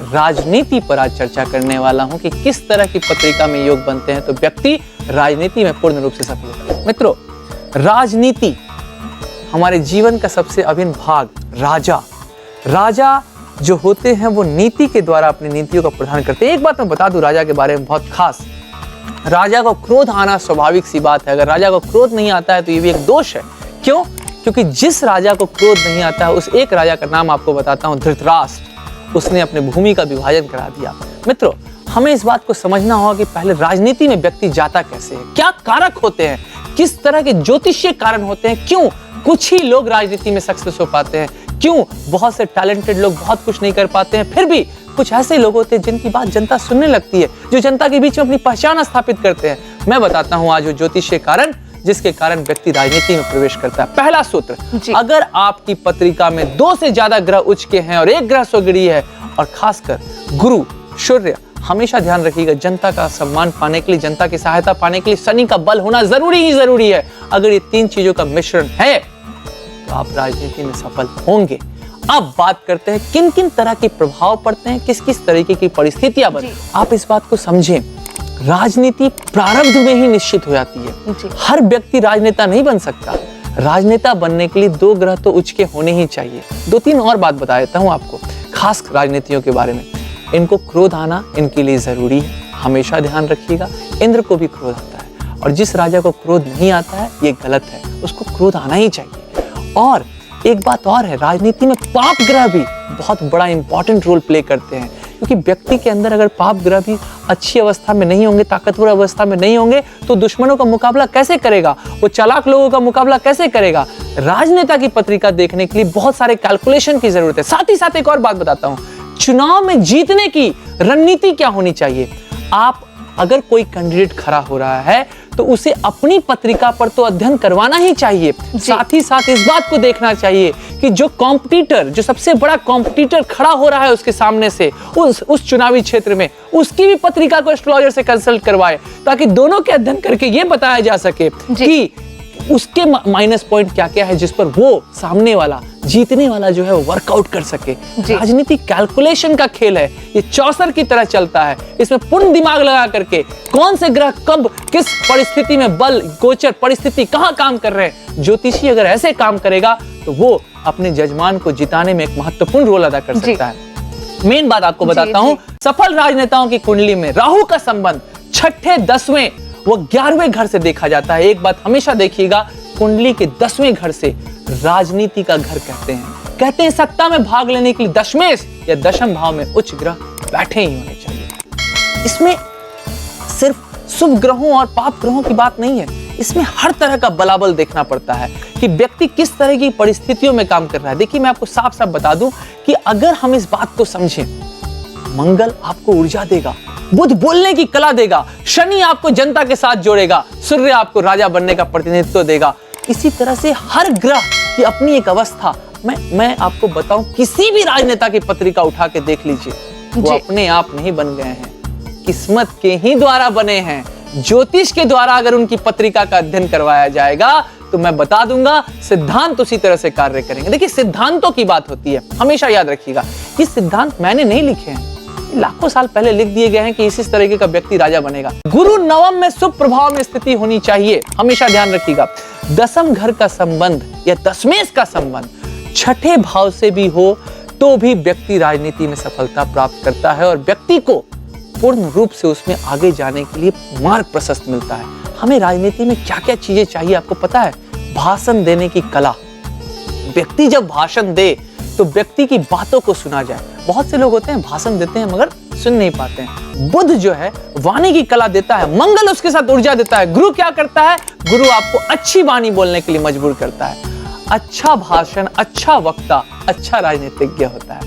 राजनीति पर आज चर्चा करने वाला हूं कि किस तरह की पत्रिका में योग बनते हैं तो व्यक्ति राजनीति में पूर्ण रूप से सफल होता है। मित्रों, राजनीति हमारे जीवन का सबसे अभिन्न भाग। राजा जो होते हैं वो नीति के द्वारा अपनी नीतियों का प्रदान करते हैं। एक बात मैं बता दूं राजा के बारे में बहुत खास, राजा को क्रोध आना स्वाभाविक सी बात है। अगर राजा को क्रोध नहीं आता है तो ये भी एक दोष है। क्यों? क्योंकि जिस राजा को क्रोध नहीं आता है, उस एक राजा का नाम आपको बताता हूं, धृतराष्ट्र। उसने अपने भूमि का विभाजन करा दिया। मित्रों, हमें इस बात को समझना होगा कि पहले राजनीति में व्यक्ति जाता कैसे है, क्या कारक होते हैं, किस तरह के ज्योतिषीय कारण होते हैं, क्यों कुछ ही लोग राजनीति में सक्सेस हो पाते हैं, क्यों बहुत से टैलेंटेड लोग बहुत कुछ नहीं कर पाते हैं, फिर भी कुछ ऐसे लोग होते हैं जिनकी बात जनता सुनने लगती है, जो जनता के बीच में अपनी पहचान स्थापित करते हैं। मैं बताता हूं आज वो ज्योतिषीय कारण जिसके कारण व्यक्ति राजनीति में प्रवेश करता है। पहला सूत्र, अगर आपकी पत्रिका में 2 से ज्यादा ग्रह उच्च के हैं और 1 ग्रह स्वगृही है, और खासकर गुरु, सूर्य, हमेशा ध्यान रखिएगा, जनता का सम्मान पाने के लिए, जनता की सहायता पाने के लिए शनि का बल होना जरूरी ही जरूरी है। अगर ये 3 चीजों का मिश्रण है तो आप राजनीति में सफल होंगे। अब बात करते हैं किन किन तरह के प्रभाव पड़ते हैं, किस किस तरीके की परिस्थितियां बनती हैं। आप इस बात को समझें, राजनीति प्रारब्ध में ही निश्चित हो जाती है। हर व्यक्ति राजनेता नहीं बन सकता। राजनेता बनने के लिए 2 ग्रह तो उच्च के होने ही चाहिए। 2-3 और बात बता देता हूं आपको खास राजनीतियों के बारे में। इनको क्रोध आना इनके लिए जरूरी है, हमेशा ध्यान रखिएगा। इंद्र को भी क्रोध आता है, और जिस राजा को क्रोध नहीं आता है ये गलत है, उसको क्रोध आना ही चाहिए। और एक बात और है, राजनीति में पाप ग्रह भी बहुत बड़ा इंपॉर्टेंट रोल प्ले करते हैं, क्योंकि व्यक्ति के अंदर अगर पाप ग्रह भी अच्छी अवस्था में नहीं होंगे, ताकतवर अवस्था में नहीं होंगे, तो दुश्मनों का मुकाबला कैसे करेगा, वो चालाक लोगों का मुकाबला कैसे करेगा। राजनेता की पत्रिका देखने के लिए बहुत सारे कैलकुलेशन की जरूरत है। साथ ही साथ एक और बात बताता हूं, चुनाव में जीतने की रणनीति क्या होनी चाहिए। आप अगर कोई कैंडिडेट खड़ा हो रहा है तो उसे अपनी पत्रिका पर तो अध्ययन करवाना ही चाहिए। साथ ही साथ इस बात को देखना चाहिए कि जो कॉम्पिटिटर, जो सबसे बड़ा कॉम्पिटिटर खड़ा हो रहा है उसके सामने से उस चुनावी क्षेत्र में, उसकी भी पत्रिका को एस्ट्रोलॉजर से कंसल्ट करवाए, ताकि दोनों के अध्ययन करके ये बताया जा सके कि उसके माइनस पॉइंट क्या क्या है, जिस पर वो सामने वाला जीतने वाला जो है वो वर्कआउट कर सके। राजनीति कैलकुलेशन का खेल है, ये चौसर की तरह चलता है। इसमें पूर्ण दिमाग लगा करके कौन से ग्रह कब किस परिस्थिति में, बल गोचर परिस्थिति कहां काम कर रहे हैं, ज्योतिषी अगर ऐसे काम करेगा तो वो अपने जजमान को जिताने में एक महत्वपूर्ण रोल अदा कर सकता है। मेन बात आपको बताता हूं, सफल राजनेताओं की कुंडली में राहु का संबंध 6ठे 10वें वो 11वें घर से देखा जाता है। एक बात हमेशा देखिएगा, कुंडली के 10वें घर से राजनीति का घर कहते हैं सत्ता में भाग लेने के लिए दशमेश या दशम भाव में उच्च ग्रह बैठे ही होने चाहिए। इसमें सिर्फ शुभ ग्रहों और पाप ग्रहों की बात नहीं है, इसमें हर तरह का बलाबल देखना पड़ता है कि व्यक्ति किस तरह की परिस्थितियों में काम कर रहा है। देखिए, मैं आपको साफ साफ बता दूं कि अगर हम इस बात को समझें, मंगल आपको ऊर्जा देगा, बुध बोलने की कला देगा, शनि आपको जनता के साथ जोड़ेगा, सूर्य आपको राजा बनने का प्रतिनिधित्व देगा। इसी तरह से हर ग्रह की अपनी एक अवस्था। मैं आपको बताऊं, किसी भी राजनेता की पत्रिका उठा के देख लीजिए, वो अपने आप नहीं बन गए हैं, किस्मत के ही द्वारा बने हैं। ज्योतिष के द्वारा अगर उनकी पत्रिका का अध्ययन करवाया जाएगा तो मैं बता दूंगा सिद्धांत उसी तरह से कार्य करेंगे। देखिए, सिद्धांतों की बात होती है, हमेशा याद रखिएगा। ये सिद्धांत मैंने नहीं लिखे हैं, लाखों साल पहले लिख दिए गए हैं कि इस तरीके का व्यक्ति राजा बनेगा। गुरु नवम में शुभ प्रभाव में स्थिति होनी चाहिए, हमेशा ध्यान रखिएगा। 10वें घर का संबंध या दशमेश का संबंध 6ठे भाव से भी हो तो भी व्यक्ति राजनीति में सफलता प्राप्त करता है, और व्यक्ति को पूर्ण रूप से उसमें आगे जाने के लिए मार्ग प्रशस्त मिलता है। हमें राजनीति में क्या क्या चीजें चाहिए आपको पता है? भाषण देने की कला। व्यक्ति जब भाषण दे तो व्यक्ति की बातों को सुना जाए। बहुत से लोग होते हैं भाषण देते हैं मगर सुन नहीं पाते हैं। बुध जो है वाणी की कला देता है, मंगल उसके साथ ऊर्जा देता है। गुरु क्या करता है? गुरु आपको अच्छी वाणी बोलने के लिए मजबूर करता है। अच्छा भाषण, अच्छा वक्ता, अच्छा राजनीतिज्ञ होता है।